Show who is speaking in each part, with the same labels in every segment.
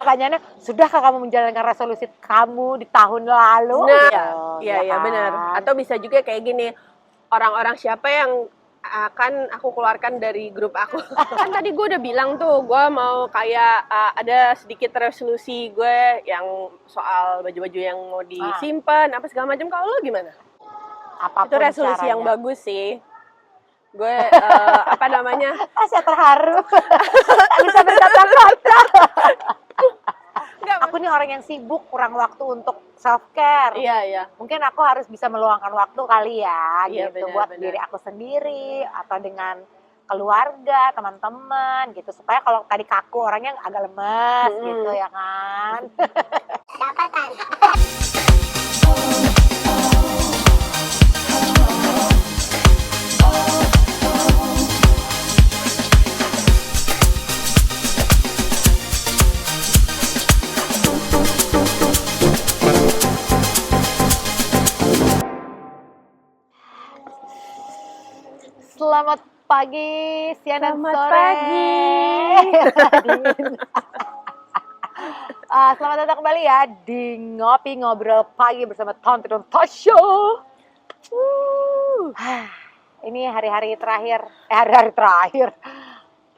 Speaker 1: Pertanyaannya, sudahkah kamu menjalankan resolusi kamu di tahun lalu?
Speaker 2: Nah,
Speaker 1: Gitu,
Speaker 2: iya
Speaker 1: ya
Speaker 2: benar.
Speaker 1: kan?
Speaker 2: Atau bisa juga kayak gini, orang-orang siapa yang akan aku keluarkan dari grup aku. Kan tadi gue udah bilang tuh, gue mau kayak ada sedikit resolusi gue yang soal baju-baju yang mau disimpan, apa segala macam. Kalau lo gimana? Itu
Speaker 1: Apapun
Speaker 2: resolusi yang
Speaker 1: caranya.
Speaker 2: bagus sih. Gue apa namanya?
Speaker 1: Saya terharu. Tak bisa berkata-kata.
Speaker 2: Enggak,
Speaker 1: Aku nih orang yang sibuk, kurang waktu untuk self care.
Speaker 2: iya.
Speaker 1: Mungkin aku harus bisa meluangkan waktu kali ya,
Speaker 2: Iya,
Speaker 1: gitu,
Speaker 2: benar,
Speaker 1: buat
Speaker 2: benar.
Speaker 1: diri aku sendiri atau dengan keluarga, teman-teman, gitu. Supaya kalau tadi kaku orangnya agak lemes, gitu ya kan.
Speaker 3: Dapatan.
Speaker 1: Selamat pagi, siang dan
Speaker 2: Selamat
Speaker 1: sore.
Speaker 2: pagi.
Speaker 1: Selamat datang kembali ya di Ngopi Ngobrol Pagi bersama Tante dan Tasya. Ini hari-hari terakhir,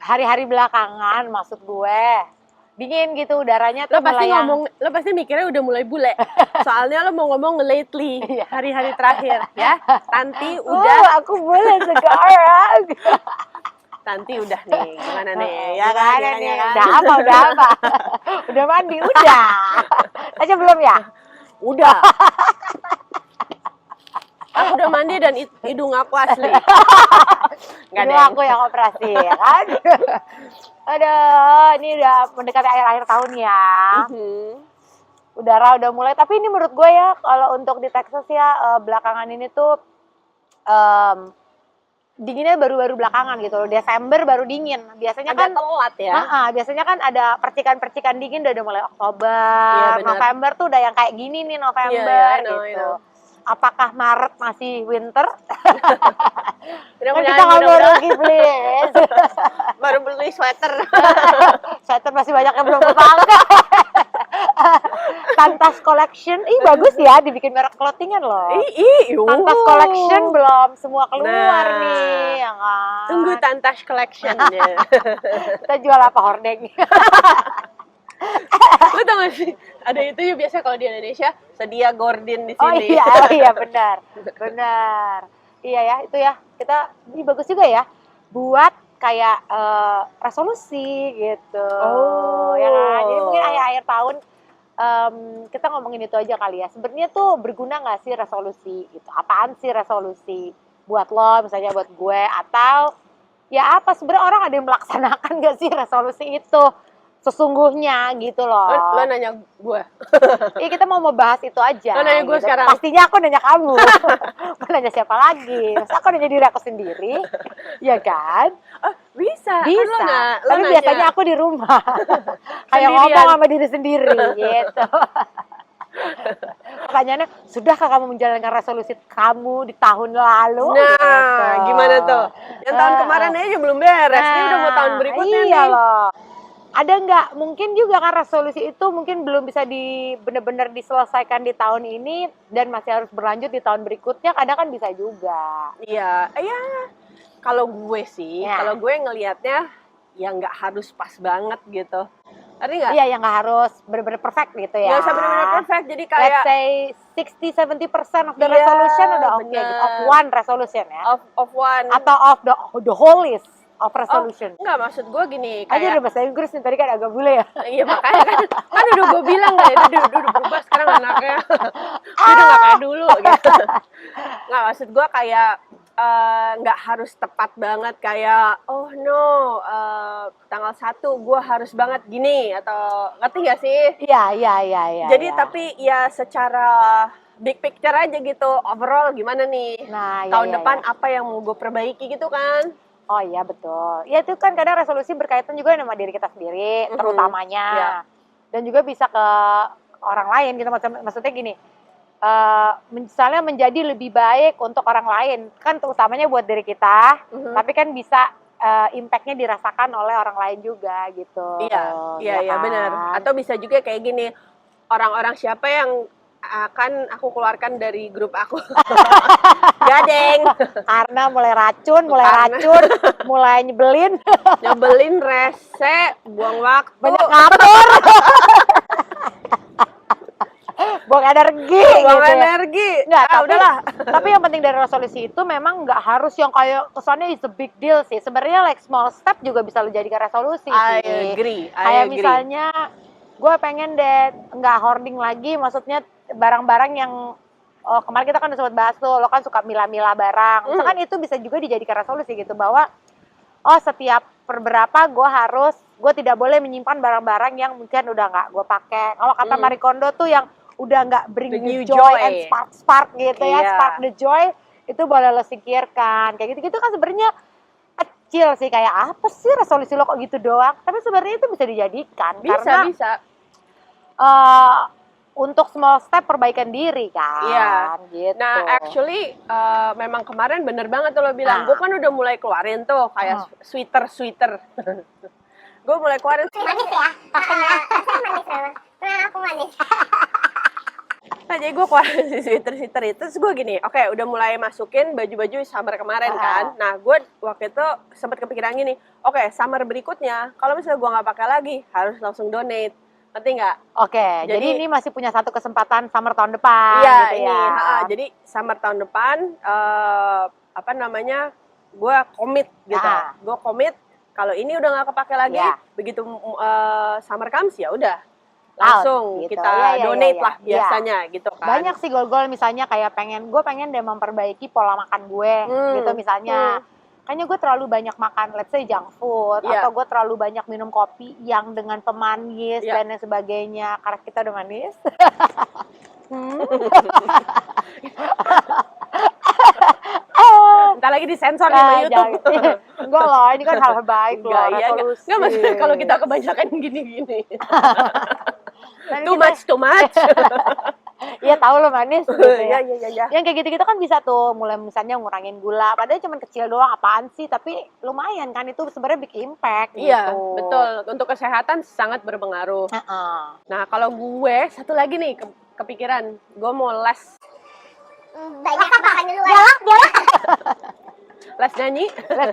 Speaker 1: hari-hari belakangan maksud gue. Dingin gitu udaranya tuh
Speaker 2: Lo pasti mikirnya udah mulai bule. Soalnya lo mau ngomong lately,
Speaker 1: Iya.
Speaker 2: hari-hari terakhir ya.
Speaker 1: Aku boleh sekarang.
Speaker 2: Tanti udah nih, gimana nih? Ya
Speaker 1: Gimana
Speaker 2: kan,
Speaker 1: nih?
Speaker 2: ya kan?
Speaker 1: Udah apa? Udah mandi, udah. Aja belum ya?
Speaker 2: Udah. Aku udah mandi dan hidung aku asli. Nggak
Speaker 1: Ini
Speaker 2: deh.
Speaker 1: aku yang operasi ya kan? Aduh, ini udah mendekati akhir-akhir tahun ya. Udara udah mulai, tapi ini menurut gue ya, kalau untuk di Texas ya, belakangan ini tuh dinginnya baru-baru belakangan gitu loh. Desember baru dingin. Biasanya
Speaker 2: Agak
Speaker 1: kan
Speaker 2: telat ya.
Speaker 1: biasanya kan ada percikan-percikan dingin udah mulai Oktober.
Speaker 2: Iya, benar.
Speaker 1: November tuh udah yang kayak gini nih November
Speaker 2: Iya, I know.
Speaker 1: gitu. Apakah Maret masih winter?
Speaker 2: Udah
Speaker 1: Kan kita nggak mau rugi, please.
Speaker 2: baru beli sweater.
Speaker 1: Sweater masih banyak yang belum kepakai. Tantas Collection, bagus ya, dibikin merek clothingan loh. Tantas Collection belum semua keluar nih, ya kan?
Speaker 2: Tunggu Tantas Collection-nya.
Speaker 1: Kita jual apa, hordeng?
Speaker 2: Lu tau gak sih? Ada itu ya biasa kalau di Indonesia, sedia gordin di
Speaker 1: Oh
Speaker 2: sini.
Speaker 1: iya, benar. Iya ya, itu ya. Ini bagus juga ya, buat kayak resolusi gitu.
Speaker 2: Oh.
Speaker 1: Ya kan? Jadi mungkin akhir tahun kita ngomongin itu aja kali ya. Sebenarnya tuh berguna nggak sih resolusi gitu? Apaan sih resolusi? Buat lo, misalnya buat gue, atau ya apa sebenarnya orang ada yang melaksanakan nggak sih resolusi itu? Sesungguhnya gitu loh.
Speaker 2: Lo nanya gue.
Speaker 1: Iya, kita mau bahas itu aja.
Speaker 2: Lo nanya gue
Speaker 1: gitu.
Speaker 2: sekarang.
Speaker 1: Pastinya aku nanya kamu. Mau nanya siapa lagi? Masa aku nanya diri aku sendiri? Ya kan?
Speaker 2: Oh, bisa.
Speaker 1: Bisa.
Speaker 2: Kan
Speaker 1: Tapi biasanya aku di rumah. Kayak ngomong sama diri sendiri gitu. Pertanyaannya, sudahkah kamu menjalankan resolusi kamu di tahun lalu?
Speaker 2: Nah,
Speaker 1: gitu.
Speaker 2: gimana tuh? Yang tahun kemarin aja belum beres. Ini udah mau tahun berikutnya
Speaker 1: iya
Speaker 2: nih.
Speaker 1: loh. Ada nggak? Mungkin juga kan resolusi itu mungkin belum bisa benar-benar diselesaikan di tahun ini dan masih harus berlanjut di tahun berikutnya. Kadang kan bisa juga.
Speaker 2: Iya. Kalau gue sih, kalau gue ngelihatnya ya nggak harus pas banget gitu. Ngerti nggak?
Speaker 1: Iya, yang nggak harus benar-benar perfect gitu ya.
Speaker 2: Nggak usah benar-benar perfect. Jadi kayak
Speaker 1: let's say 60-70% of the resolution udah oke. Of one resolution ya.
Speaker 2: Of one.
Speaker 1: Atau of the whole list of resolution.
Speaker 2: Enggak, maksud gue gini,
Speaker 1: Aja udah bahasa Inggris nih, tadi kan agak bule ya.
Speaker 2: Iya, makanya kan udah gue bilang kan, itu udah berubah sekarang anaknya. Dia udah gak kayak dulu gitu. Nggak, maksud gue kayak nggak harus tepat banget kayak oh no, tanggal 1 gue harus banget gini, atau ngerti gak sih?
Speaker 1: Iya.
Speaker 2: Jadi tapi ya secara big picture aja gitu, overall gimana nih tahun depan apa yang mau gue perbaiki gitu kan.
Speaker 1: Oh iya, betul. Ya itu kan kadang resolusi berkaitan juga sama diri kita sendiri, terutamanya. Dan juga bisa ke orang lain gitu. Maksudnya gini, misalnya menjadi lebih baik untuk orang lain. Kan terutamanya buat diri kita, tapi kan bisa impact-nya dirasakan oleh orang lain juga gitu.
Speaker 2: Iya,
Speaker 1: kan?
Speaker 2: benar. Atau bisa juga kayak gini, orang-orang siapa yang akan aku keluarkan dari grup aku. Gadeng,
Speaker 1: Karena mulai
Speaker 2: Karena-
Speaker 1: racun, mulai nyebelin,
Speaker 2: nyebelin, rese, buang waktu.
Speaker 1: banyak ngatur. Buang energi
Speaker 2: Buang
Speaker 1: gitu ya.
Speaker 2: energi.
Speaker 1: Nggak, tapi,
Speaker 2: udahlah.
Speaker 1: tapi yang penting dari resolusi itu memang nggak harus yang kayak kesannya is a big deal sih. Sebenarnya like small step juga bisa lo jadikan resolusi
Speaker 2: I
Speaker 1: sih.
Speaker 2: agree.
Speaker 1: Kayak misalnya gue pengen deh nggak hoarding lagi, maksudnya barang-barang yang kemarin kita kan udah sempat bahas tuh, lo kan suka milah-milah barang. Misalkan itu bisa juga dijadikan resolusi gitu bahwa setiap perberapa gue tidak boleh menyimpan barang-barang yang mungkin udah nggak gue pakai. Kalau kata Marie Kondo tuh yang udah nggak bring
Speaker 2: The
Speaker 1: the
Speaker 2: new
Speaker 1: joy
Speaker 2: joy.
Speaker 1: and spark gitu ya,
Speaker 2: Iya.
Speaker 1: spark the joy, itu boleh lo singkirkan. Kayak gitu-gitu kan sebenarnya kecil sih, kayak apa sih resolusi lo kok gitu doang, tapi sebenarnya itu bisa dijadikan karena
Speaker 2: Bisa.
Speaker 1: untuk small step perbaikan diri kan.
Speaker 2: Iya.
Speaker 1: Gitu.
Speaker 2: Nah, actually memang kemarin bener banget tuh lo bilang.
Speaker 1: Nah.
Speaker 2: Gue kan udah mulai keluarin tuh kayak sweater. Gue mulai keluarin.
Speaker 3: Manis ya, rasanya manis memang. Nah, aku manis.
Speaker 2: Nah, jadi gue keluarin si sweater itu. Terus gue gini, oke, udah mulai masukin baju-baju summer kemarin kan. Nah, gue waktu itu sempat kepikiran gini, oke, summer berikutnya, kalau misalnya gue nggak pakai lagi, harus langsung donate. Ngerti nggak?
Speaker 1: Oke, jadi ini masih punya satu kesempatan summer tahun depan
Speaker 2: Iya,
Speaker 1: gitu
Speaker 2: ini.
Speaker 1: ya.
Speaker 2: Jadi summer tahun depan, gue komit gitu. Gue komit, kalau ini udah nggak kepake lagi, begitu summer comes ya udah. Langsung
Speaker 1: gitu.
Speaker 2: kita donate lah biasanya gitu kan.
Speaker 1: Banyak sih goal-goal misalnya kayak gue pengen deh memperbaiki pola makan gue gitu misalnya. Kayaknya gue terlalu banyak makan, let's say junk food, atau gue terlalu banyak minum kopi yang dengan pemanis dan lain sebagainya, karena kita udah manis.
Speaker 2: Entar lagi disensor nih sama YouTube.
Speaker 1: Enggak lah, ini kan hal baik loh, resolusi.
Speaker 2: Enggak maksudnya kalau kita kebanyakan gini-gini. Too much.
Speaker 1: Iya tahu lo manis gitu ya.
Speaker 2: Iya.
Speaker 1: Yang kayak gitu-gitu kan bisa tuh mulai misalnya ngurangin gula, padahal cuma kecil doang, apaan sih, tapi lumayan kan itu sebenarnya bikin impact gitu.
Speaker 2: Iya, betul. Untuk kesehatan sangat berpengaruh. Nah, kalau gue satu lagi nih kepikiran, gue mau les
Speaker 3: Banyak makan di luar. Dialog.
Speaker 2: les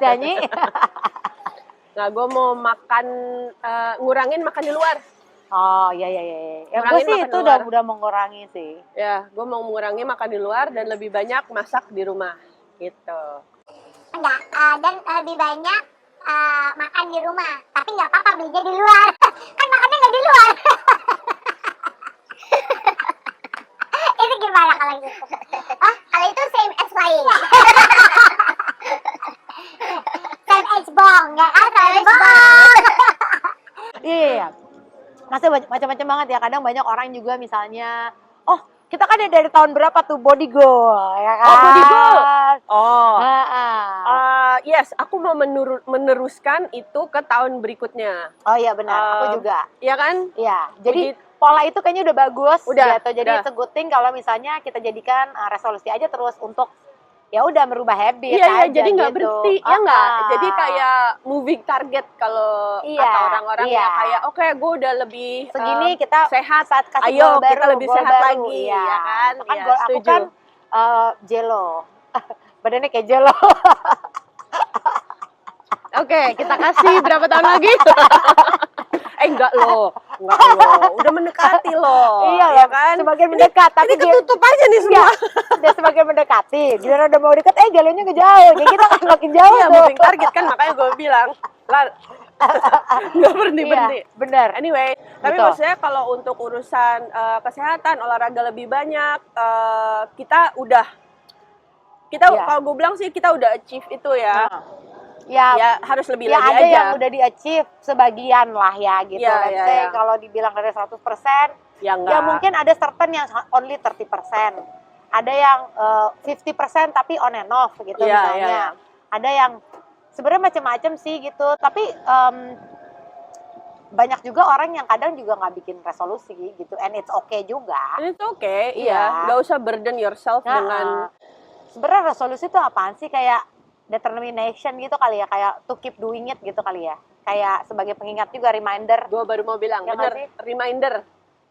Speaker 2: nyanyi. Nah, gue mau ngurangin makan di luar.
Speaker 1: Oh iya. Yang gue sih itu udah mengurangi sih.
Speaker 2: Ya, gue mau mengurangi makan di luar dan lebih banyak masak di rumah gitu.
Speaker 3: Enggak, dan lebih banyak makan di rumah. Tapi nggak apa-apa belinya di luar. Kan makannya nggak di luar. Itu gimana kalau gitu? Kalau itu same as flying. Same as bong, ya kan? Same as bong.
Speaker 1: Iya. Masih macam-macam banget ya. Kadang banyak orang juga misalnya, kita kan dari tahun berapa tuh body goal, ya kan?
Speaker 2: Body goal. Yes, aku mau meneruskan itu ke tahun berikutnya.
Speaker 1: Oh iya benar, aku juga.
Speaker 2: Iya kan?
Speaker 1: Iya. Jadi pola itu kayaknya udah bagus. Gitu. Jadi it's a good thing kalau misalnya kita jadikan resolusi aja terus untuk ya udah merubah habit aja.
Speaker 2: Iya, jadi nggak
Speaker 1: gitu.
Speaker 2: berhenti, ya nggak? Jadi kayak moving target kalau kata orang-orang ya kayak oke, gue udah lebih
Speaker 1: segini kita
Speaker 2: sehat,
Speaker 1: saat kasih
Speaker 2: ayo
Speaker 1: goal baru,
Speaker 2: kita lebih sehat lagi, ya kan?
Speaker 1: Kan
Speaker 2: Ya,
Speaker 1: goal aku
Speaker 2: setuju.
Speaker 1: kan jelo, badannya kayak jelo.
Speaker 2: Oke, kita kasih berapa tahun lagi? Enggak loh, udah mendekati loh.
Speaker 1: Iya
Speaker 2: ya kan?
Speaker 1: Semakin mendekat, tapi
Speaker 2: ini ketutup aja nih semua.
Speaker 1: Udah semakin mendekati, giliran udah mau deket, jalannya ngejauh. Jadi kita kan makin jauh
Speaker 2: Iya,
Speaker 1: tuh.
Speaker 2: moving target kan, makanya gue bilang, nggak berhenti.
Speaker 1: Iya, benar.
Speaker 2: Anyway, tapi maksudnya kalau untuk urusan kesehatan, olahraga lebih banyak, kalau gue bilang sih kita udah achieve itu ya. Ya harus lebih lagi
Speaker 1: ada
Speaker 2: aja.
Speaker 1: Yang udah di-achieve sebagian lah ya gitu. Let's say kalau dibilang dari 100%, ya mungkin ada certain yang only 30%. Ada yang 50% tapi on and off gitu misalnya. Ada yang sebenarnya macam-macam sih gitu. Tapi banyak juga orang yang kadang juga nggak bikin resolusi gitu. And it's okay juga.
Speaker 2: It's okay, iya. Nggak usah burden yourself dengan...
Speaker 1: Sebenarnya resolusi itu apaan sih? Kayak determination gitu kali ya, kayak to keep doing it gitu kali ya. Kayak sebagai pengingat juga, reminder.
Speaker 2: Gue baru mau bilang,
Speaker 1: Ya nggak
Speaker 2: bener,
Speaker 1: sih?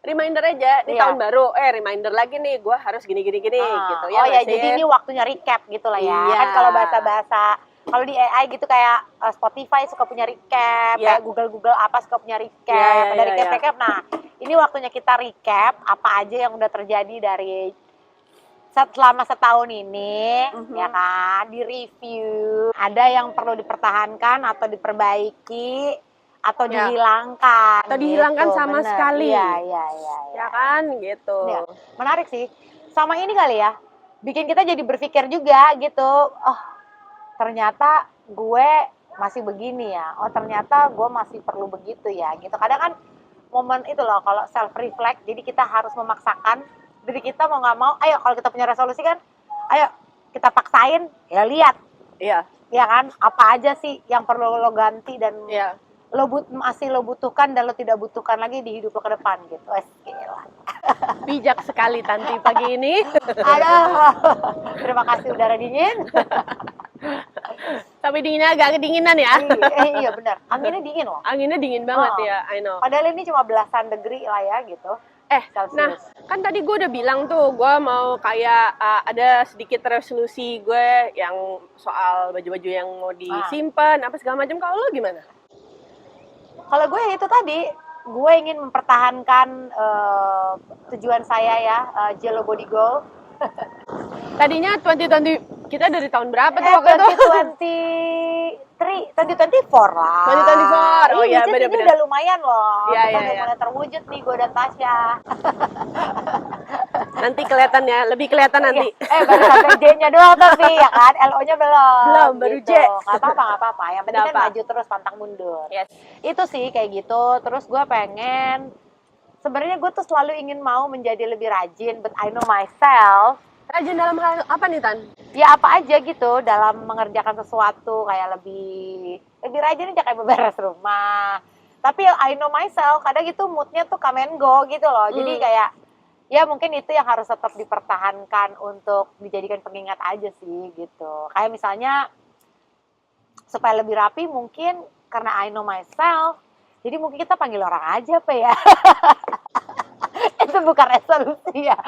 Speaker 2: reminder aja di
Speaker 1: Iya.
Speaker 2: tahun baru, reminder lagi nih, gue harus gini gitu
Speaker 1: Oh
Speaker 2: ya
Speaker 1: ya,
Speaker 2: nggak sih?
Speaker 1: jadi ini waktunya recap gitu lah ya.
Speaker 2: Iya.
Speaker 1: Kan kalau bahasa-bahasa, kalau di AI gitu kayak Spotify suka punya recap,
Speaker 2: Iya.
Speaker 1: kayak Google apa suka punya recap,
Speaker 2: Iya,
Speaker 1: ada
Speaker 2: iya.
Speaker 1: recap. Nah, ini waktunya kita recap apa aja yang udah terjadi dari selama setahun ini, ya kan, di review. Ada yang perlu dipertahankan atau diperbaiki atau
Speaker 2: Ya.
Speaker 1: dihilangkan.
Speaker 2: Atau dihilangkan
Speaker 1: gitu,
Speaker 2: sama
Speaker 1: bener.
Speaker 2: sekali.
Speaker 1: Iya.
Speaker 2: Ya kan, gitu.
Speaker 1: Iya, menarik sih. Sama ini kali ya, bikin kita jadi berpikir juga gitu. Oh, ternyata gue masih begini ya. Oh, ternyata gue masih perlu begitu ya. Gitu. Kadang kan momen itu loh, kalau self reflect, jadi kita harus memaksakan diri kita mau nggak mau. Ayo, kalau kita punya resolusi kan, ayo kita paksain. Ya lihat,
Speaker 2: Iya.
Speaker 1: ya kan, apa aja sih yang perlu lo ganti dan
Speaker 2: Iya.
Speaker 1: masih lo butuhkan dan lo tidak butuhkan lagi di hidup lo ke depan gitu. Gila.
Speaker 2: Bijak sekali Tanti pagi ini.
Speaker 1: Aduh, terima kasih udara dingin.
Speaker 2: Tapi dinginnya agak kedinginan ya.
Speaker 1: Iya benar, anginnya dingin loh.
Speaker 2: Anginnya dingin banget
Speaker 1: Oh.
Speaker 2: ya, I know.
Speaker 1: Padahal ini cuma belasan degree lah ya gitu.
Speaker 2: Nah,
Speaker 1: Celsius.
Speaker 2: kan tadi gue udah bilang tuh, gue mau kayak ada sedikit resolusi gue yang soal baju-baju yang mau disimpan, apa segala macam. Kalau lo gimana?
Speaker 1: Kalau gue itu tadi, gue ingin mempertahankan tujuan saya ya, Jello Body Goal.
Speaker 2: Tadinya 2020, kita dari tahun berapa tuh waktu itu?
Speaker 1: 2024 lah.
Speaker 2: 2024, oh iya,
Speaker 1: Ini
Speaker 2: bener-bener.
Speaker 1: udah lumayan loh.
Speaker 2: Iya,
Speaker 1: Kita
Speaker 2: iya,
Speaker 1: udah
Speaker 2: iya.
Speaker 1: mulai terwujud nih, gue dan Tasya.
Speaker 2: Nanti kelihatan ya, lebih kelihatan nanti.
Speaker 1: Baru sampai J-nya doang tapi ya kan, LO-nya belum.
Speaker 2: Belum, baru J.
Speaker 1: Gak apa-apa. Yang penting kan
Speaker 2: Kenapa?
Speaker 1: maju terus, pantang mundur.
Speaker 2: Yes.
Speaker 1: Itu sih kayak gitu. Terus gue pengen, sebenarnya gue tuh selalu ingin mau menjadi lebih rajin, but I know myself.
Speaker 2: Rajin dalam hal apa nih, Tan?
Speaker 1: Ya apa aja gitu dalam mengerjakan sesuatu, kayak lebih rajin aja, kayak beberes rumah. Tapi I know myself, kadang gitu moodnya tuh come and go gitu loh. Jadi kayak ya mungkin itu yang harus tetap dipertahankan untuk dijadikan pengingat aja sih gitu. Kayak misalnya supaya lebih rapi mungkin karena I know myself, jadi mungkin kita panggil orang aja apa ya. Itu bukan resolusi ya.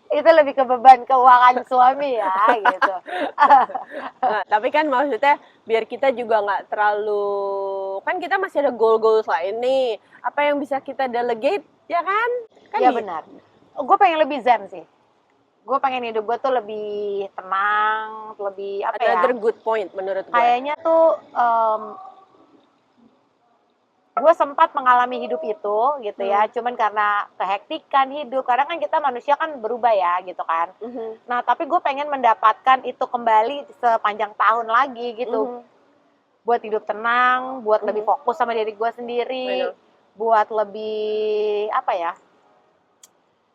Speaker 1: Itu lebih ke beban keuangan suami ya gitu.
Speaker 2: Nah, tapi kan maksudnya biar kita juga nggak terlalu, kan kita masih ada goal-goals lain nih. Apa yang bisa kita delegate, ya kan?
Speaker 1: Iya benar. Gue pengen lebih zen sih. Gue pengen hidup gue tuh lebih tenang, lebih apa ya?
Speaker 2: Another good point menurut gue.
Speaker 1: Kayaknya tuh gue sempat mengalami hidup itu gitu ya, cuman karena kehektikan hidup, kadang kan kita manusia kan berubah ya gitu kan. Nah tapi gue pengen mendapatkan itu kembali sepanjang tahun lagi gitu, buat hidup tenang, buat lebih fokus sama diri gue sendiri, buat lebih apa ya?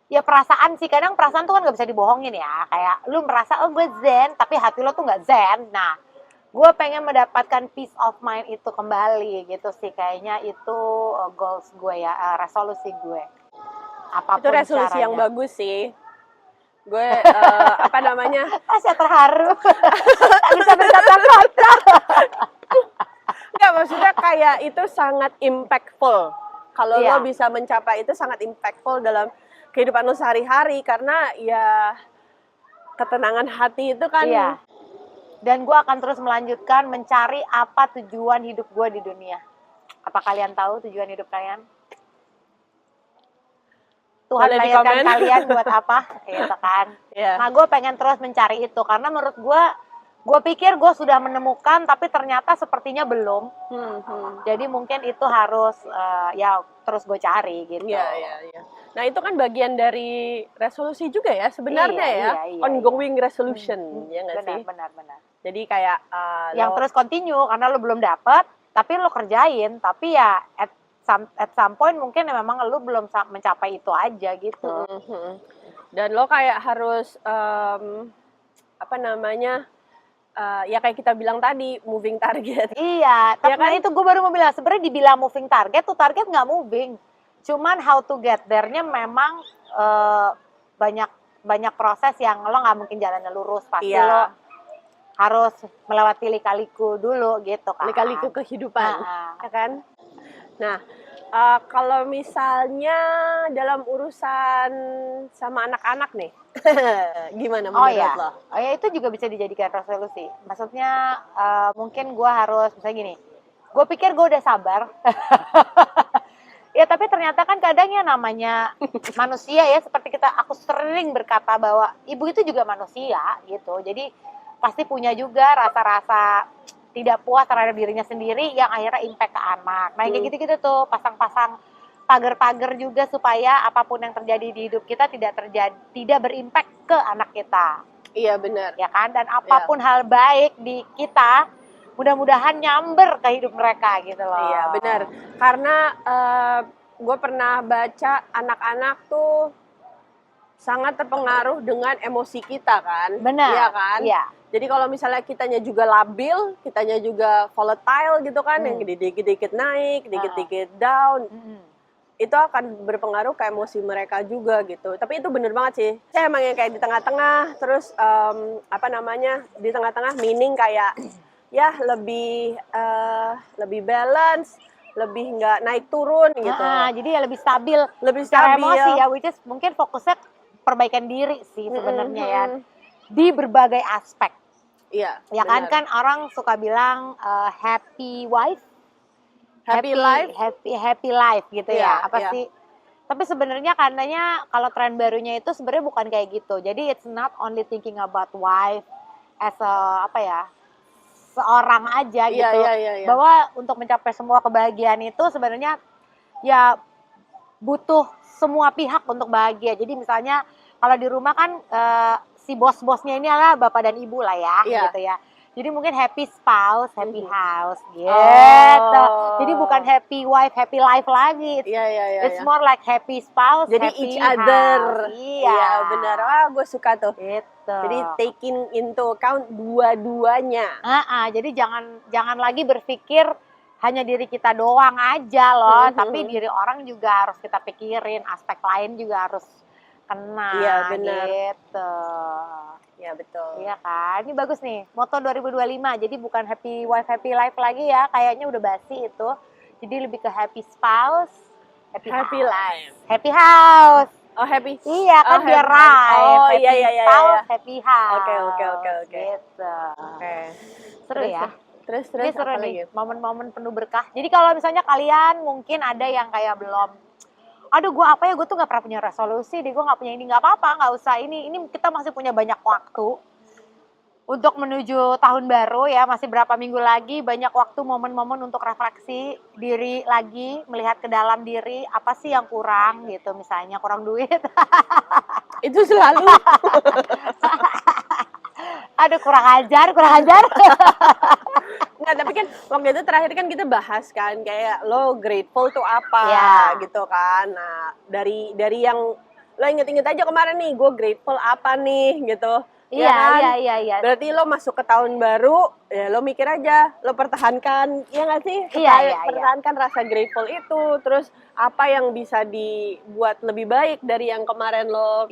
Speaker 1: Ya perasaan sih, kadang perasaan tuh kan nggak bisa dibohongin ya, kayak lu merasa oh gue zen, tapi hati lo tuh nggak zen. Nah gue pengen mendapatkan peace of mind itu kembali gitu sih, kayaknya itu goals gue ya, resolusi gue. Apapun
Speaker 2: itu resolusi
Speaker 1: caranya.
Speaker 2: yang bagus sih. Gue apa namanya?
Speaker 1: Saya terharu. Tak bisa berkata-kata.
Speaker 2: Enggak, maksudnya kayak itu sangat impactful. Kalau
Speaker 1: Iya.
Speaker 2: lo bisa mencapai itu sangat impactful dalam kehidupan lo sehari-hari, karena ya ketenangan hati itu kan.
Speaker 1: Iya. Dan gue akan terus melanjutkan mencari apa tujuan hidup gue di dunia. Apa kalian tahu tujuan hidup kalian? Tuhan
Speaker 2: Boleh
Speaker 1: melahirkan
Speaker 2: dikomen.
Speaker 1: kalian buat apa? Gitu kan.
Speaker 2: Iya.
Speaker 1: Nah gue pengen terus mencari itu, karena menurut gue pikir gue sudah menemukan, tapi ternyata sepertinya belum. Jadi mungkin itu harus ya terus gue cari gitu.
Speaker 2: Iya. Nah itu kan bagian dari resolusi juga ya sebenarnya
Speaker 1: Iya.
Speaker 2: ongoing resolution, ya nggak sih?
Speaker 1: Benar.
Speaker 2: Jadi kayak
Speaker 1: Yang terus continue karena lo belum dapet, tapi lo kerjain, tapi ya at some point mungkin ya memang lo belum mencapai itu aja gitu.
Speaker 2: Dan lo kayak harus apa namanya? Ya kayak kita bilang tadi, moving target.
Speaker 1: Iya, tapi
Speaker 2: Ya kan?
Speaker 1: nah itu gue baru mau bilang, sebenarnya dibilang moving target tuh target nggak moving. Cuman how to get there-nya memang banyak banyak proses yang lo nggak mungkin jalannya lurus, pasti
Speaker 2: Iya.
Speaker 1: lo harus melewati lika-liku dulu gitu kan.
Speaker 2: Lika-liku kehidupan,
Speaker 1: Nah,
Speaker 2: ya kan? Nah, kalau misalnya dalam urusan sama anak-anak nih, gimana
Speaker 1: oh
Speaker 2: menurut
Speaker 1: ya,
Speaker 2: lo?
Speaker 1: oh ya itu juga bisa dijadikan resolusi. Maksudnya mungkin gue harus misalnya gini, gue pikir gue udah sabar. Ya tapi ternyata kan kadang ya namanya manusia ya, seperti aku sering berkata bahwa ibu itu juga manusia gitu. Jadi pasti punya juga rasa-rasa tidak puas terhadap dirinya sendiri yang akhirnya impact ke anak. Nah yang kayak gitu-gitu tuh, pasang-pasang pagar-pagar juga supaya apapun yang terjadi di hidup kita tidak berimpact ke anak kita,
Speaker 2: Iya benar.
Speaker 1: ya kan? Dan apapun hal baik di kita mudah-mudahan nyamber ke hidup mereka gitu loh.
Speaker 2: Iya benar. Karena gue pernah baca anak-anak tuh sangat terpengaruh dengan emosi kita kan.
Speaker 1: Benar.
Speaker 2: Iya kan?
Speaker 1: Iya.
Speaker 2: Jadi kalau misalnya kitanya juga labil, kitanya juga volatile gitu kan, yang dikit-dikit naik, dikit-dikit down, itu akan berpengaruh ke emosi mereka juga gitu. Tapi itu bener banget sih. Saya emang yang kayak di tengah-tengah, terus di tengah-tengah meaning kayak ya lebih balance, lebih nggak naik turun gitu.
Speaker 1: Jadi ya lebih stabil.
Speaker 2: Lebih
Speaker 1: Secara
Speaker 2: stabil.
Speaker 1: emosi ya, which is mungkin fokusnya perbaikan diri sih sebenarnya ya, di berbagai aspek.
Speaker 2: Iya.
Speaker 1: Ya kan, kan orang suka bilang happy wife,
Speaker 2: happy life,
Speaker 1: happy life gitu ya.
Speaker 2: Iya,
Speaker 1: Apa
Speaker 2: iya.
Speaker 1: sih? Tapi sebenarnya katanya kalau tren barunya itu sebenarnya bukan kayak gitu. Jadi it's not only thinking about wife as a seorang aja
Speaker 2: Iya,
Speaker 1: gitu.
Speaker 2: iya.
Speaker 1: Bahwa untuk mencapai semua kebahagiaan itu sebenarnya ya butuh semua pihak untuk bahagia. Jadi misalnya kalau di rumah kan si bos-bosnya ini adalah bapak dan ibu lah ya,
Speaker 2: Iya.
Speaker 1: gitu ya. Jadi mungkin happy spouse, happy house, gitu.
Speaker 2: Oh.
Speaker 1: Jadi bukan happy wife, happy life lagi.
Speaker 2: Iya.
Speaker 1: It's more like happy spouse,
Speaker 2: Jadi
Speaker 1: happy
Speaker 2: each other.
Speaker 1: house. Iya,
Speaker 2: benar. Wah, gue suka tuh.
Speaker 1: Gitu.
Speaker 2: Jadi taking into account dua-duanya.
Speaker 1: Jadi jangan lagi berpikir hanya diri kita doang aja loh, tapi diri orang juga harus kita pikirin, aspek lain juga harus kena.
Speaker 2: Iya, benar.
Speaker 1: Gitu.
Speaker 2: Ya, betul.
Speaker 1: Iya kan, ini bagus nih, moto 2025, jadi bukan happy wife, happy life lagi ya, kayaknya udah basi itu. Jadi lebih ke happy spouse, happy
Speaker 2: life.
Speaker 1: happy house.
Speaker 2: Oh, happy.
Speaker 1: Iya kan,
Speaker 2: Oh,
Speaker 1: biar
Speaker 2: happy.
Speaker 1: right.
Speaker 2: Oh,
Speaker 1: happy
Speaker 2: iya.
Speaker 1: spouse, happy house.
Speaker 2: Oke.
Speaker 1: Gitu.
Speaker 2: Oke.
Speaker 1: Seru ya.
Speaker 2: Terus
Speaker 1: Ini seru
Speaker 2: apa
Speaker 1: nih,
Speaker 2: lagi?
Speaker 1: momen-momen penuh berkah. Jadi kalau misalnya kalian mungkin ada yang kayak belum, aduh gue apa ya, gue tuh gak pernah punya resolusi deh, gue gak punya ini, gak apa-apa, gak usah ini kita masih punya banyak waktu untuk menuju tahun baru ya, masih berapa minggu lagi, banyak waktu, momen-momen untuk refleksi diri lagi, melihat ke dalam diri, apa sih yang kurang gitu, misalnya kurang duit.
Speaker 2: Itu selalu.
Speaker 1: Aduh kurang ajar.
Speaker 2: Nggak, tapi kan waktu itu terakhir kan kita bahas kan kayak lo grateful tuh apa gitu kan. Nah, dari yang lo inget-inget aja kemarin nih, gue grateful apa nih gitu.
Speaker 1: Iya,
Speaker 2: ya kan?
Speaker 1: iya.
Speaker 2: Berarti lo masuk ke tahun baru, ya lo mikir aja, lo pertahankan, ya nggak sih?
Speaker 1: Iya.
Speaker 2: Pertahankan rasa grateful itu, terus apa yang bisa dibuat lebih baik dari yang kemarin lo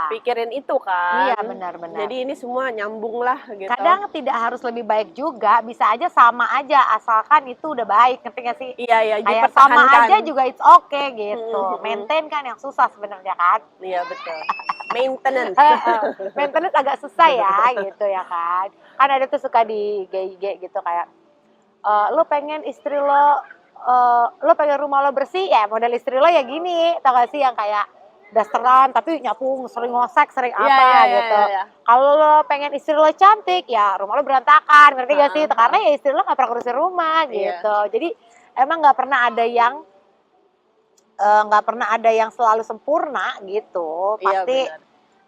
Speaker 2: pikirin itu kan.
Speaker 1: Iya, benar.
Speaker 2: Jadi ini semua nyambung lah gitu.
Speaker 1: Kadang tidak harus lebih baik juga, bisa aja sama aja, asalkan itu udah baik, ngerti gak sih?
Speaker 2: Iya,
Speaker 1: kayak sama aja juga it's okay gitu. Maintain kan yang susah sebenarnya kan?
Speaker 2: Iya, betul. Maintenance.
Speaker 1: Maintenance agak susah ya gitu ya kan. Kan ada tuh suka di IG gitu kayak lo pengen istri lo pengen rumah lo bersih ya, model istri lo ya gini, tau gak sih, yang kayak dasteran tapi nyapu sering ngosek, sering apa gitu. Kalau lo pengen istri lo cantik ya rumah lo berantakan, ngerti gak sih? Karena ya istri lo gak pernah ngurusin rumah gitu. Jadi emang gak pernah ada yang selalu sempurna gitu, pasti.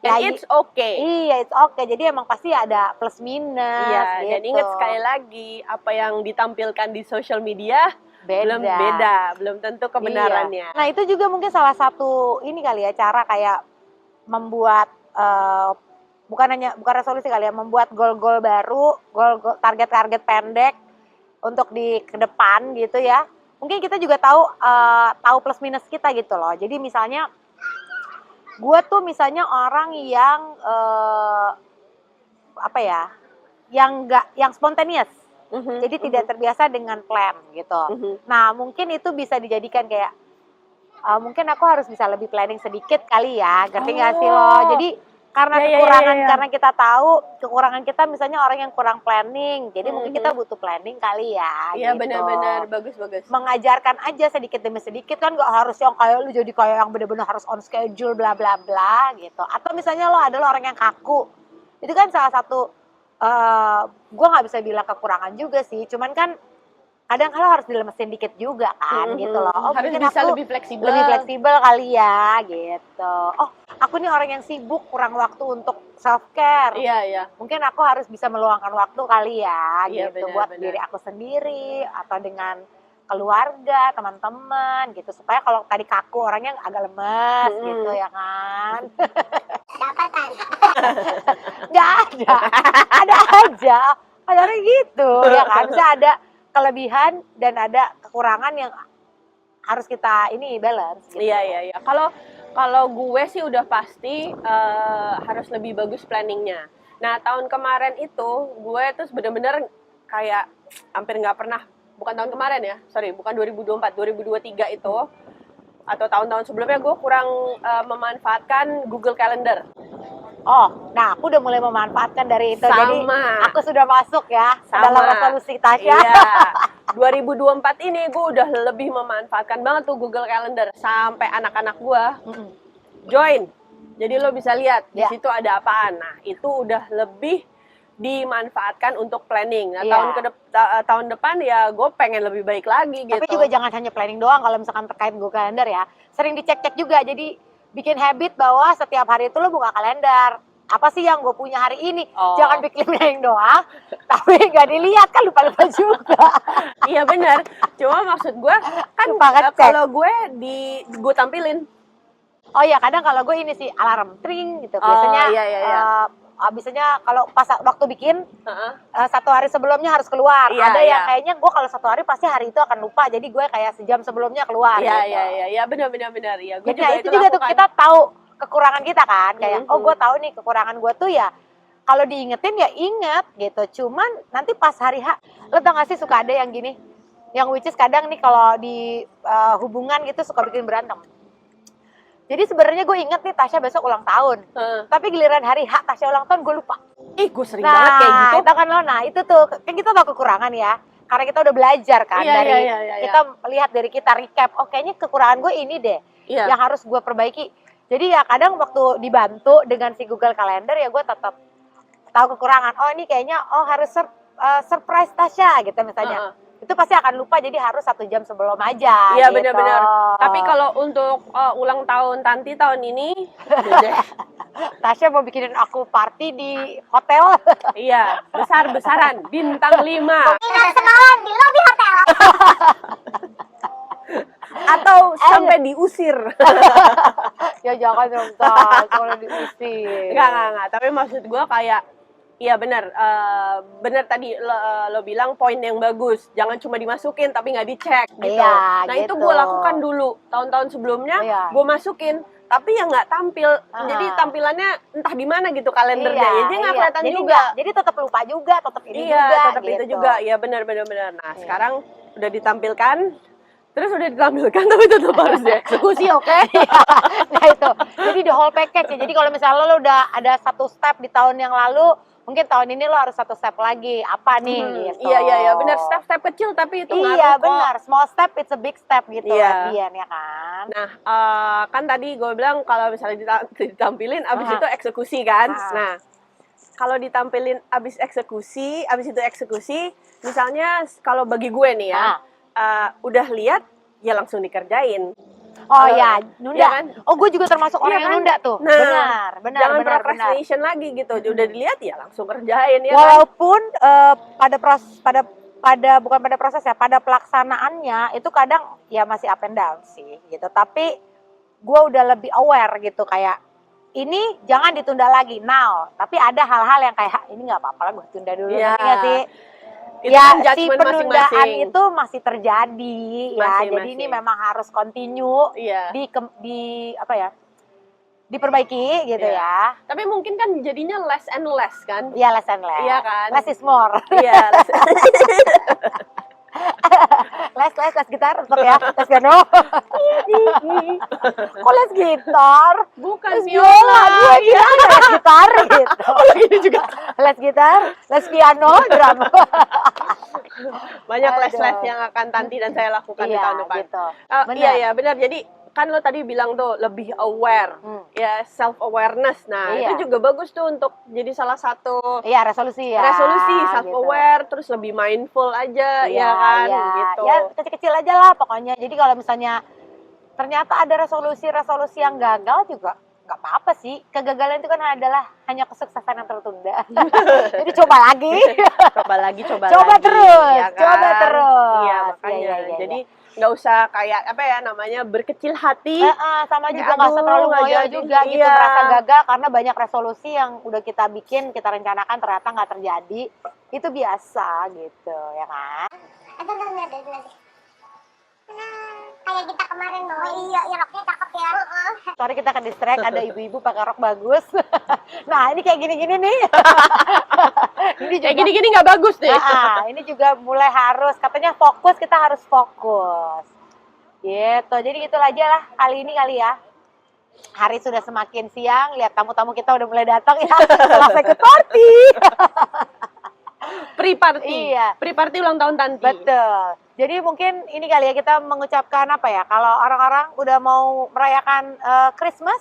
Speaker 2: Dan it's okay.
Speaker 1: Iya, it's okay. Jadi emang pasti ada plus minus.
Speaker 2: Iya,
Speaker 1: gitu.
Speaker 2: dan ingat sekali lagi, apa yang ditampilkan di social media belum tentu kebenarannya.
Speaker 1: Iya. Nah itu juga mungkin salah satu ini kali ya, cara kayak membuat bukan resolusi kali ya, membuat goal-goal baru, target-target pendek untuk di ke depan gitu ya. Mungkin kita juga tahu plus minus kita gitu loh. Jadi misalnya gue tuh misalnya orang yang apa ya, yang spontaneous. Jadi tidak terbiasa dengan plan gitu. Nah, mungkin itu bisa dijadikan kayak mungkin aku harus bisa lebih planning sedikit kali ya, ngerti nggak sih lo? Jadi karena kekurangan, karena kita tahu kekurangan kita misalnya orang yang kurang planning, jadi mungkin kita butuh planning kali ya.
Speaker 2: Iya,
Speaker 1: gitu.
Speaker 2: benar-benar bagus.
Speaker 1: Mengajarkan aja sedikit demi sedikit, kan nggak harus yang kayak lu jadi kayak yang bener-bener harus on schedule bla bla bla gitu. Atau misalnya lo adalah orang yang kaku, itu kan salah satu gue nggak bisa bilang kekurangan juga sih, cuman kan kadang kalau harus dilemesin dikit juga kan gitu loh. Oh,
Speaker 2: harus
Speaker 1: mungkin
Speaker 2: bisa
Speaker 1: aku
Speaker 2: lebih fleksibel
Speaker 1: kali ya gitu. Oh, aku nih orang yang sibuk, kurang waktu untuk self care.
Speaker 2: Iya.
Speaker 1: Mungkin aku harus bisa meluangkan waktu kali ya
Speaker 2: Iya,
Speaker 1: gitu
Speaker 2: benar,
Speaker 1: buat
Speaker 2: benar.
Speaker 1: diri aku sendiri atau dengan keluarga, teman-teman gitu, supaya kalau tadi kaku orangnya agak lemes gitu ya kan.
Speaker 3: Dapat kan?
Speaker 1: Nggak ada aja kadang gitu ya kan, bisa ada kelebihan dan ada kekurangan yang harus kita ini balance gitu.
Speaker 2: Iya. Kalau gue sih udah pasti harus lebih bagus planningnya. Nah, tahun kemarin itu gue tuh bener-bener kayak hampir nggak pernah, bukan tahun kemarin ya, sorry, bukan 2024, 2023 itu atau tahun-tahun sebelumnya gue kurang memanfaatkan Google Calendar.
Speaker 1: Oh, nah aku udah mulai memanfaatkan dari itu.
Speaker 2: Sama.
Speaker 1: Jadi aku sudah masuk ya
Speaker 2: Sama.
Speaker 1: dalam resolusi Tasya.
Speaker 2: Iya. 2024 ini gue udah lebih memanfaatkan banget tuh Google Calendar, sampai anak-anak gue join. Jadi lo bisa lihat di situ ada apaan. Nah, itu udah lebih dimanfaatkan untuk planning. Nah, tahun depan ya gue pengen lebih baik lagi gitu.
Speaker 1: Tapi juga jangan hanya planning doang kalau misalkan terkait Google Calendar ya. Sering dicek-cek juga. Jadi bikin habit bahwa setiap hari itu lo buka kalender. Apa sih yang gue punya hari ini? Jangan bikin planning doang, tapi nggak dilihat kan, lupa-lupa juga.
Speaker 2: Iya benar. Cuma maksud gue kan kalau gue tampilin.
Speaker 1: Oh iya, kadang kalau gue ini sih alarm tring gitu. Biasanya biasanya kalau pas waktu bikin satu hari sebelumnya harus keluar. Ada yang kayaknya gue kalau satu hari pasti hari itu akan lupa, jadi gue kayak sejam sebelumnya keluar.
Speaker 2: Iya benar. Ya, gue
Speaker 1: jadi itu juga tuh kita tahu kekurangan kita kan, kayak oh gue tahu nih kekurangan gue tuh ya kalau diingetin ya inget gitu. Cuman nanti pas hari H, lo tau gak sih suka ada yang gini, yang which is kadang nih kalau di hubungan gitu suka bikin berantem. Jadi sebenarnya gue inget nih Tasya besok ulang tahun, tapi giliran hari H Tasya ulang tahun gue lupa.
Speaker 2: Gue sering banget kayak gitu.
Speaker 1: Itu kan lo, nah itu tuh kan kita tahu kekurangan ya, karena kita udah belajar kan kita lihat dari kita recap, oh kayaknya kekurangan gue ini deh yang harus gue perbaiki. Jadi ya kadang waktu dibantu dengan si Google Calendar ya gue tetap tahu kekurangan. Oh ini kayaknya harus surprise Tasya gitu misalnya. Itu pasti akan lupa, jadi harus 1 jam sebelum aja.
Speaker 2: Iya
Speaker 1: gitu.
Speaker 2: benar. Tapi kalau untuk ulang tahun Tanti tahun ini,
Speaker 1: Tasya mau bikinin aku party di hotel.
Speaker 2: Iya, besar-besaran, bintang 5.
Speaker 3: Dinner semalam di lobi hotel.
Speaker 2: Atau sampai diusir.
Speaker 1: Ya jangan dong, Tas, kalau diusir.
Speaker 2: Enggak. Tapi maksud gue kayak, iya benar tadi lo bilang poin yang bagus. Jangan cuma dimasukin tapi nggak dicek gitu.
Speaker 1: Iya,
Speaker 2: Nah
Speaker 1: gitu.
Speaker 2: itu gue lakukan dulu tahun-tahun sebelumnya. Gue masukin tapi yang nggak tampil. Jadi tampilannya entah di mana gitu kalendernya. Jadi nggak kelihatan juga.
Speaker 1: Jadi tetap lupa juga, tetap ini juga.
Speaker 2: Iya, tetap
Speaker 1: gitu.
Speaker 2: itu juga. Ya benar. Nah sekarang udah ditampilkan. Terus udah ditampilkan tapi tetap harus dieksekusi, oke?
Speaker 1: Nah itu, jadi the whole package ya. Jadi kalau misalnya lo udah ada 1 step di tahun yang lalu, mungkin tahun ini lo harus 1 step lagi. Apa nih? Gitu.
Speaker 2: Iya, benar. Step-step kecil tapi itu ngaruh kok.
Speaker 1: Iya benar, small step it's a big step gitu
Speaker 2: Iya.
Speaker 1: ya kan.
Speaker 2: Nah, kan tadi gue bilang kalau misalnya ditampilin, abis itu eksekusi kan. Nah, kalau ditampilin abis itu eksekusi, misalnya kalau bagi gue nih ya, udah lihat ya langsung dikerjain.
Speaker 1: Oh ya, nunda.
Speaker 2: Ya kan?
Speaker 1: Oh gue juga termasuk orang yang nunda tuh.
Speaker 2: Nah,
Speaker 1: benar.
Speaker 2: Jangan procrastination lagi gitu. Udah dilihat ya langsung kerjain ya.
Speaker 1: Walaupun pada proses ya, pada pelaksanaannya itu kadang ya masih up and down sih gitu. Tapi gue udah lebih aware gitu, kayak ini jangan ditunda lagi now. Tapi ada hal-hal yang kayak ini nggak apa-apa lah gue tunda dulu.
Speaker 2: Iya.
Speaker 1: sih.
Speaker 2: Itu
Speaker 1: Ya
Speaker 2: kan
Speaker 1: si
Speaker 2: judgement
Speaker 1: penundaan
Speaker 2: masing-masing.
Speaker 1: itu masih terjadi ya. Jadi ini memang harus continue diperbaiki gitu
Speaker 2: Iya.
Speaker 1: ya.
Speaker 2: Tapi mungkin kan jadinya less and less kan?
Speaker 1: Iya, less and less.
Speaker 2: Iya kan?
Speaker 1: Less is more.
Speaker 2: Iya, less.
Speaker 1: Les gitar untuk ya, les piano. Kok les gitar?
Speaker 2: Bukan
Speaker 1: Les
Speaker 2: viola.
Speaker 1: biola, gue kira les gitar gitu.
Speaker 2: Oh, ini juga.
Speaker 1: Les gitar, les piano, drum.
Speaker 2: Banyak
Speaker 1: Aduh.
Speaker 2: les-les yang akan Tanti dan saya lakukan di
Speaker 1: Iya,
Speaker 2: tahun depan.
Speaker 1: gitu.
Speaker 2: Iya, iya, benar. Jadi kan lo tadi bilang tuh lebih aware, ya self awareness. Nah
Speaker 1: Iya.
Speaker 2: itu juga bagus tuh untuk jadi salah satu
Speaker 1: Iya, resolusi ya.
Speaker 2: resolusi self
Speaker 1: gitu.
Speaker 2: aware, terus lebih mindful aja,
Speaker 1: Iya,
Speaker 2: ya kan,
Speaker 1: iya.
Speaker 2: gitu.
Speaker 1: Ya kecil-kecil aja lah pokoknya. Jadi kalau misalnya ternyata ada resolusi yang gagal juga nggak apa-apa sih. Kegagalan itu kan adalah hanya kesuksesan yang tertunda. Jadi coba lagi.
Speaker 2: Coba lagi, coba lagi,
Speaker 1: terus,
Speaker 2: ya kan?
Speaker 1: coba terus.
Speaker 2: Iya, makanya.
Speaker 1: Iya.
Speaker 2: Jadi nggak usah kayak apa ya namanya berkecil hati.
Speaker 1: Sama
Speaker 2: Ya,
Speaker 1: juga nggak usah terlalu
Speaker 2: nggak
Speaker 1: ngoyo
Speaker 2: jadi.
Speaker 1: juga gitu,
Speaker 2: Iya.
Speaker 1: merasa gagal karena banyak resolusi yang udah kita bikin, kita rencanakan ternyata nggak terjadi. Itu biasa gitu, ya kan?
Speaker 3: Aduh, udah. Kayak kita kemarin bawa. Oh iya, roknya cakep ya.
Speaker 1: Sorry kita ke distract, ada ibu-ibu pakai rok bagus. Nah ini kayak gini-gini nih. Ini
Speaker 2: Kayak gini-gini nggak bagus deh.
Speaker 1: ini juga mulai harus, katanya fokus, kita harus fokus. Gitu, jadi gitu aja lah kali ini kali ya. Hari sudah semakin siang, lihat tamu-tamu kita udah mulai datang ya. Selesai ke party.
Speaker 2: Pre-party.
Speaker 1: Iya.
Speaker 2: Pre-party ulang tahun Tanti.
Speaker 1: Betul. Jadi mungkin ini kali ya kita mengucapkan apa ya, kalau orang-orang udah mau merayakan Christmas,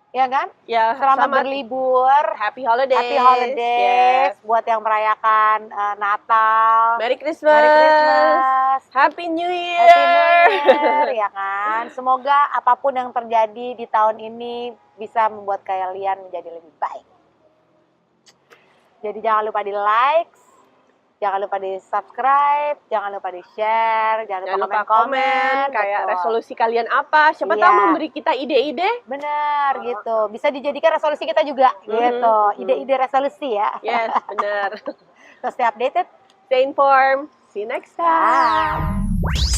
Speaker 1: ya kan?
Speaker 2: Ya,
Speaker 1: Selamat berlibur.
Speaker 2: Happy holidays.
Speaker 1: Happy holidays
Speaker 2: Yes.
Speaker 1: buat yang merayakan Natal.
Speaker 2: Merry Christmas.
Speaker 1: Merry Christmas.
Speaker 2: Happy New Year.
Speaker 1: Happy New Year, ya kan? Semoga apapun yang terjadi di tahun ini bisa membuat kalian menjadi lebih baik. Jadi jangan lupa di like, jangan lupa di subscribe, jangan lupa di share, jangan lupa komen.
Speaker 2: kayak
Speaker 1: Betul.
Speaker 2: resolusi kalian apa. Siapa
Speaker 1: Iya.
Speaker 2: tahu memberi kita ide-ide.
Speaker 1: Benar gitu. Bisa dijadikan resolusi kita juga gitu. Ide-ide resolusi ya.
Speaker 2: Yes, benar.
Speaker 1: Terus stay updated.
Speaker 2: Stay informed. See you next time.
Speaker 1: Bye.